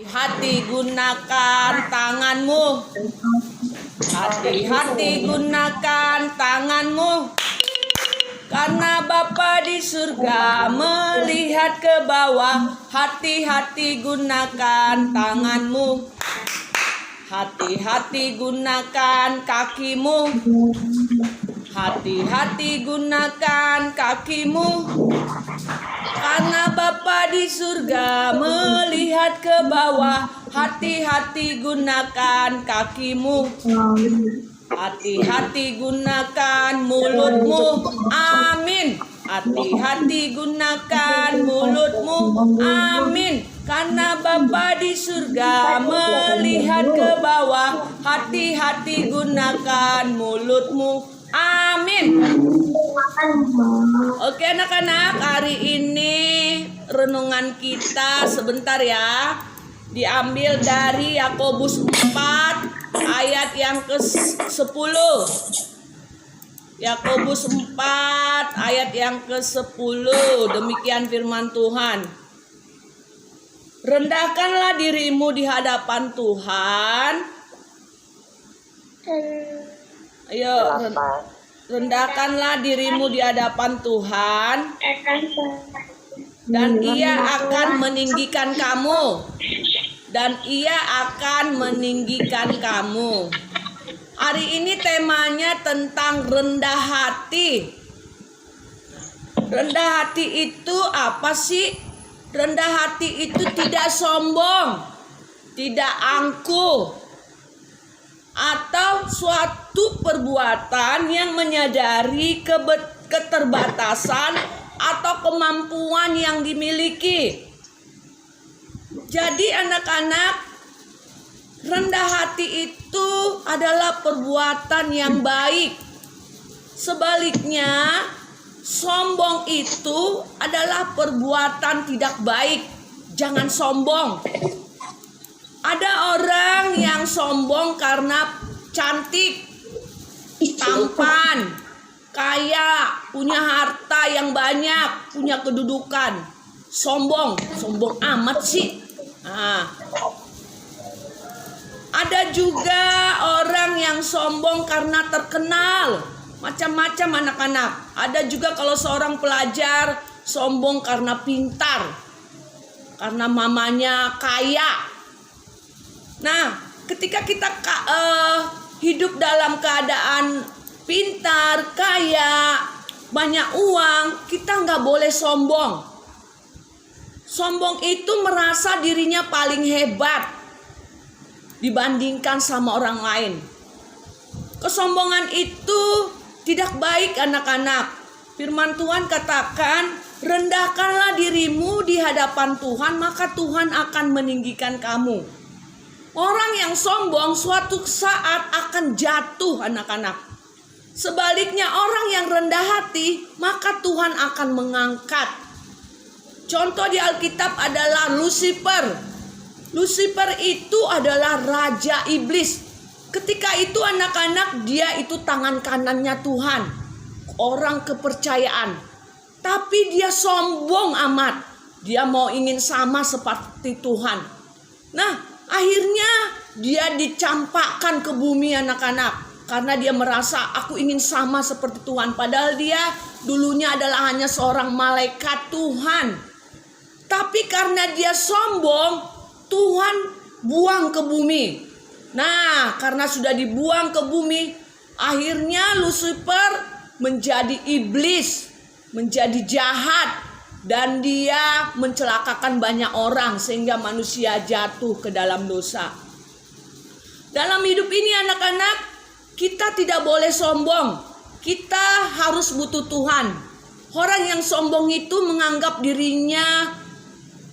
Hati gunakan tanganmu. Hati-hati gunakan tanganmu. Karena Bapa di surga melihat ke bawah. Hati-hati gunakan tanganmu. Hati-hati gunakan kakimu. Hati-hati gunakan kakimu. Karena Bapa di surga melihat ke bawah. Hati-hati gunakan kakimu. Hati-hati gunakan mulutmu. Amin. Hati-hati gunakan mulutmu. Amin. Karena Bapa di surga melihat ke bawah. Hati-hati gunakan mulutmu. Amin. Oke anak-anak, hari ini renungan kita sebentar ya. Diambil dari Yakobus 4 ayat yang ke-10. Yakobus 4 ayat yang ke-10. Demikian firman Tuhan. Rendahkanlah dirimu di hadapan Tuhan. Ayo, rendahkanlah dirimu di hadapan Tuhan, dan Ia akan meninggikan kamu. Dan Ia akan meninggikan kamu. Hari ini temanya tentang rendah hati. Rendah hati itu apa sih? Rendah hati itu tidak sombong, tidak angkuh, atau suatu perbuatan yang menyadari keterbatasan atau kemampuan yang dimiliki. Jadi anak-anak, rendah hati itu adalah perbuatan yang baik. Sebaliknya, sombong itu adalah perbuatan tidak baik. Jangan sombong. Ada orang yang sombong karena cantik, tampan, kaya, punya harta yang banyak, punya kedudukan. Sombong amat sih. Nah, ada juga orang yang sombong karena terkenal. Macam-macam anak-anak. Ada juga kalau seorang pelajar sombong karena pintar, karena mamanya kaya. Nah, ketika kita hidup dalam keadaan pintar, kaya, banyak uang, kita nggak boleh sombong. Sombong itu merasa dirinya paling hebat dibandingkan sama orang lain. Kesombongan itu tidak baik anak-anak. Firman Tuhan katakan, rendahkanlah dirimu di hadapan Tuhan, maka Tuhan akan meninggikan kamu. Orang yang sombong suatu saat akan jatuh anak-anak. Sebaliknya orang yang rendah hati, maka Tuhan akan mengangkat. Contoh di Alkitab adalah Lucifer. Lucifer itu adalah raja iblis. Ketika itu anak-anak, dia itu tangan kanannya Tuhan, orang kepercayaan. Tapi dia sombong amat. Dia mau ingin sama seperti Tuhan. Nah, akhirnya dia dicampakkan ke bumi anak-anak. Karena dia merasa aku ingin sama seperti Tuhan. Padahal dia dulunya adalah hanya seorang malaikat Tuhan. Tapi karena dia sombong, Tuhan buang ke bumi. Nah, karena sudah dibuang ke bumi, akhirnya Lucifer menjadi iblis, menjadi jahat. Dan dia mencelakakan banyak orang sehingga manusia jatuh ke dalam dosa. Dalam hidup ini anak-anak, kita tidak boleh sombong. Kita harus butuh Tuhan. Orang yang sombong itu menganggap dirinya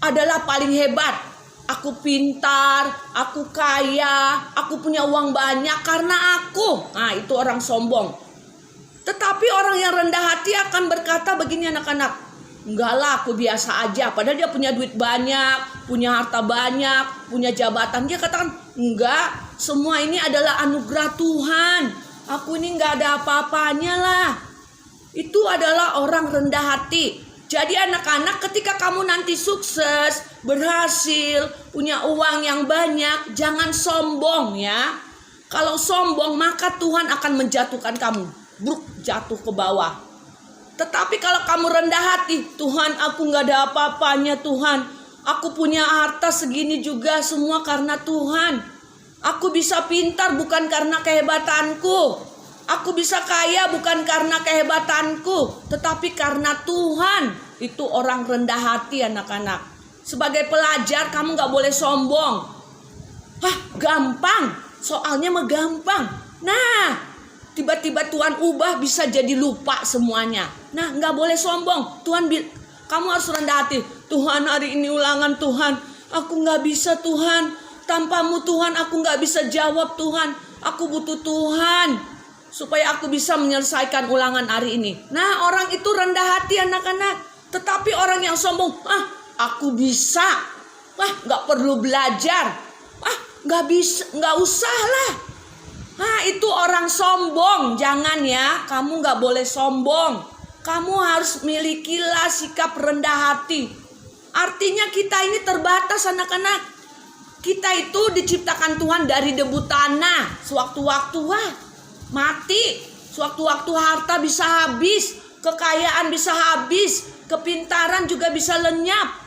adalah paling hebat. Aku pintar, aku kaya, aku punya uang banyak karena aku. Nah, itu orang sombong. Tetapi orang yang rendah hati akan berkata begini anak-anak, enggak lah, aku biasa aja. Padahal dia punya duit banyak, punya harta banyak, punya jabatan. Dia katakan, enggak, semua ini adalah anugerah Tuhan. Aku ini enggak ada apa-apanya lah. Itu adalah orang rendah hati. Jadi anak-anak, ketika kamu nanti sukses, berhasil, punya uang yang banyak, jangan sombong ya. Kalau sombong maka Tuhan akan menjatuhkan kamu, bruk, jatuh ke bawah. Tetapi kalau kamu rendah hati, Tuhan aku gak ada apa-apanya Tuhan. Aku punya harta segini juga semua karena Tuhan. Aku bisa pintar bukan karena kehebatanku. Aku bisa kaya bukan karena kehebatanku, tetapi karena Tuhan. Itu orang rendah hati anak-anak. Sebagai pelajar kamu gak boleh sombong. Gampang, soalnya mah gampang. Nah, tiba-tiba Tuhan ubah bisa jadi lupa semuanya. Nah, gak boleh sombong. Kamu harus rendah hati. Tuhan hari ini ulangan Tuhan, aku gak bisa Tuhan. Tanpamu Tuhan aku gak bisa jawab Tuhan. Aku butuh Tuhan supaya aku bisa menyelesaikan ulangan hari ini. Nah, orang itu rendah hati anak-anak. Tetapi orang yang sombong, aku bisa. Gak perlu belajar. Gak bisa, gak usah lah. Itu orang sombong. Jangan ya, kamu gak boleh sombong. Kamu harus milikilah sikap rendah hati. Artinya kita ini terbatas anak-anak. Kita itu diciptakan Tuhan dari debu tanah. Sewaktu-waktu mati, sewaktu-waktu harta bisa habis, kekayaan bisa habis, kepintaran juga bisa lenyap.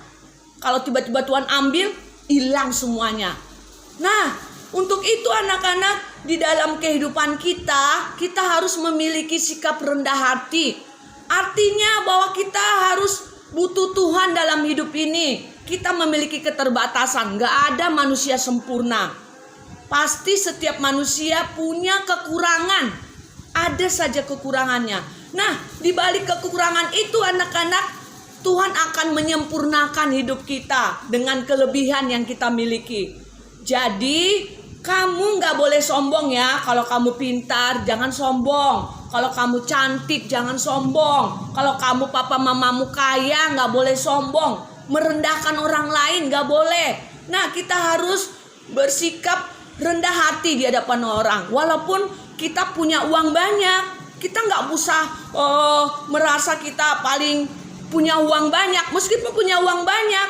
Kalau tiba-tiba Tuhan ambil, hilang semuanya. Nah, untuk itu anak-anak, di dalam kehidupan kita harus memiliki sikap rendah hati. Artinya bahwa kita harus butuh Tuhan dalam hidup ini. Kita memiliki keterbatasan, gak ada manusia sempurna. Pasti setiap manusia punya kekurangan. Ada saja kekurangannya. Nah, di balik kekurangan itu anak-anak, Tuhan akan menyempurnakan hidup kita dengan kelebihan yang kita miliki. Jadi, kamu gak boleh sombong ya. Kalau kamu pintar, jangan sombong. Kalau kamu cantik, jangan sombong. Kalau kamu papa mamamu kaya, gak boleh sombong. Merendahkan orang lain, gak boleh. Nah, kita harus bersikap rendah hati di hadapan orang. Walaupun kita punya uang banyak, kita nggak usah merasa kita paling punya uang banyak. Meskipun punya uang banyak,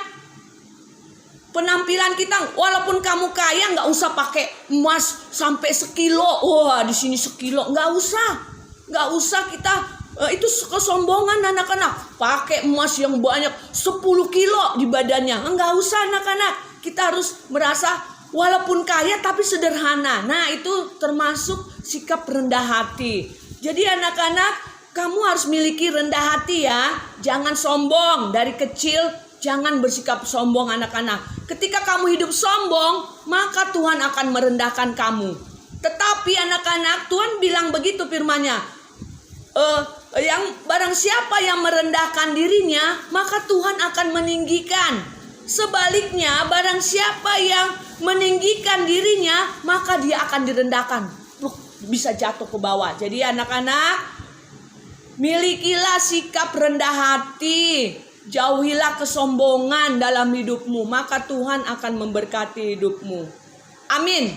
penampilan kita, walaupun kamu kaya, nggak usah pakai emas sampai sekilo. Di sini sekilo, nggak usah kita. Itu kesombongan anak-anak. Pakai emas yang banyak 10 kilo di badannya, nggak usah anak-anak. Kita harus merasa walaupun kaya tapi sederhana. Nah, itu termasuk sikap rendah hati. Jadi anak-anak, kamu harus miliki rendah hati ya. Jangan sombong dari kecil. Jangan bersikap sombong anak-anak. Ketika kamu hidup sombong, maka Tuhan akan merendahkan kamu. Tetapi anak-anak, Tuhan bilang begitu firman-Nya. Yang barang siapa yang merendahkan dirinya, maka Tuhan akan meninggikan. Sebaliknya, barang siapa yang meninggikan dirinya, maka dia akan direndahkan. Bisa jatuh ke bawah. Jadi anak-anak, milikilah sikap rendah hati. Jauhilah kesombongan dalam hidupmu, maka Tuhan akan memberkati hidupmu. Amin.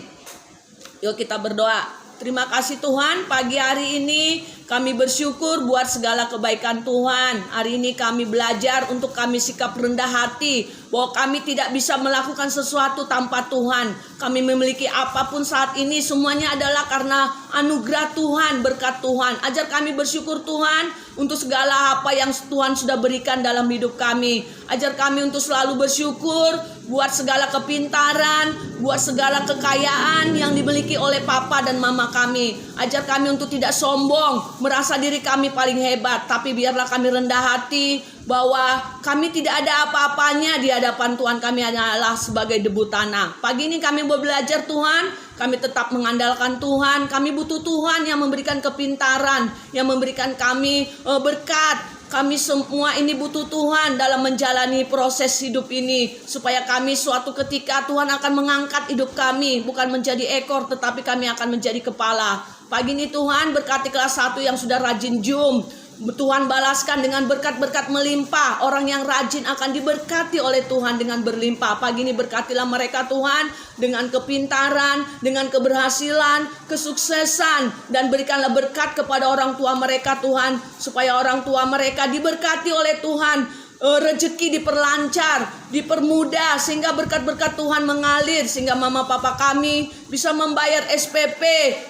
Yuk kita berdoa. Terima kasih Tuhan, pagi hari ini kami bersyukur buat segala kebaikan Tuhan. Hari ini kami belajar untuk kami sikap rendah hati, bahwa kami tidak bisa melakukan sesuatu tanpa Tuhan. Kami memiliki apapun saat ini semuanya adalah karena anugerah Tuhan, berkat Tuhan. Ajar kami bersyukur Tuhan untuk segala apa yang Tuhan sudah berikan dalam hidup kami. Ajar kami untuk selalu bersyukur buat segala kepintaran, buat segala kekayaan yang dimiliki oleh papa dan mama kami. Ajar kami untuk tidak sombong, merasa diri kami paling hebat, tapi biarlah kami rendah hati bahwa kami tidak ada apa-apanya di hadapan Tuhan. Kami adalah sebagai debu tanah. Pagi ini kami belajar Tuhan, kami tetap mengandalkan Tuhan. Kami butuh Tuhan yang memberikan kepintaran, yang memberikan kami berkat. Kami semua ini butuh Tuhan dalam menjalani proses hidup ini, supaya kami suatu ketika Tuhan akan mengangkat hidup kami, bukan menjadi ekor tetapi kami akan menjadi kepala. Pagi ini Tuhan berkati kelas 1 yang sudah rajin Zoom. Tuhan balaskan dengan berkat-berkat melimpah. Orang yang rajin akan diberkati oleh Tuhan dengan berlimpah. Pagi ini berkatilah mereka Tuhan dengan kepintaran, dengan keberhasilan, kesuksesan. Dan berikanlah berkat kepada orang tua mereka Tuhan, supaya orang tua mereka diberkati oleh Tuhan. Rezeki diperlancar, dipermudah, sehingga berkat-berkat Tuhan mengalir, sehingga mama papa kami bisa membayar SPP,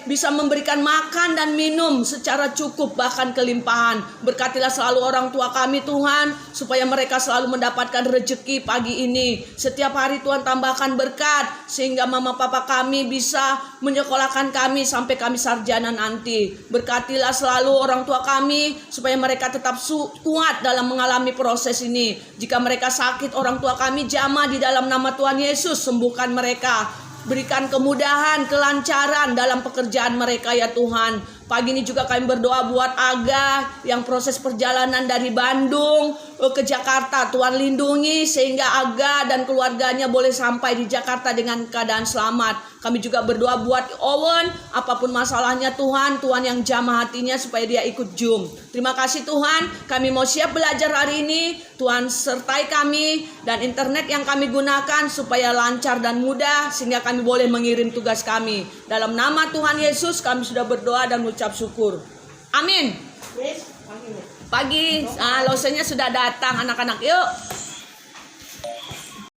bisa memberikan makan dan minum secara cukup, bahkan kelimpahan. Berkatilah selalu orang tua kami Tuhan, supaya mereka selalu mendapatkan rezeki pagi ini. Setiap hari Tuhan tambahkan berkat, sehingga mama papa kami bisa menyekolahkan kami sampai kami sarjana nanti. Berkatilah selalu orang tua kami, supaya mereka tetap kuat dalam mengalami proses ini. Jika mereka sakit, orang tua kami jamah di dalam nama Tuhan Yesus, sembuhkan mereka. Berikan kemudahan, kelancaran dalam pekerjaan mereka ya Tuhan. Pagi ini juga kami berdoa buat Aga yang proses perjalanan dari Bandung ke Jakarta. Tuhan lindungi sehingga Aga dan keluarganya boleh sampai di Jakarta dengan keadaan selamat. Kami juga berdoa buat Owen, apapun masalahnya Tuhan yang jamah hatinya supaya dia ikut Zoom. Terima kasih Tuhan, kami mau siap belajar hari ini. Tuhan sertai kami dan internet yang kami gunakan supaya lancar dan mudah, sehingga kami boleh mengirim tugas kami. Dalam nama Tuhan Yesus kami sudah berdoa dan ucap syukur. Amin. Pagi, losenya sudah datang anak-anak, yuk.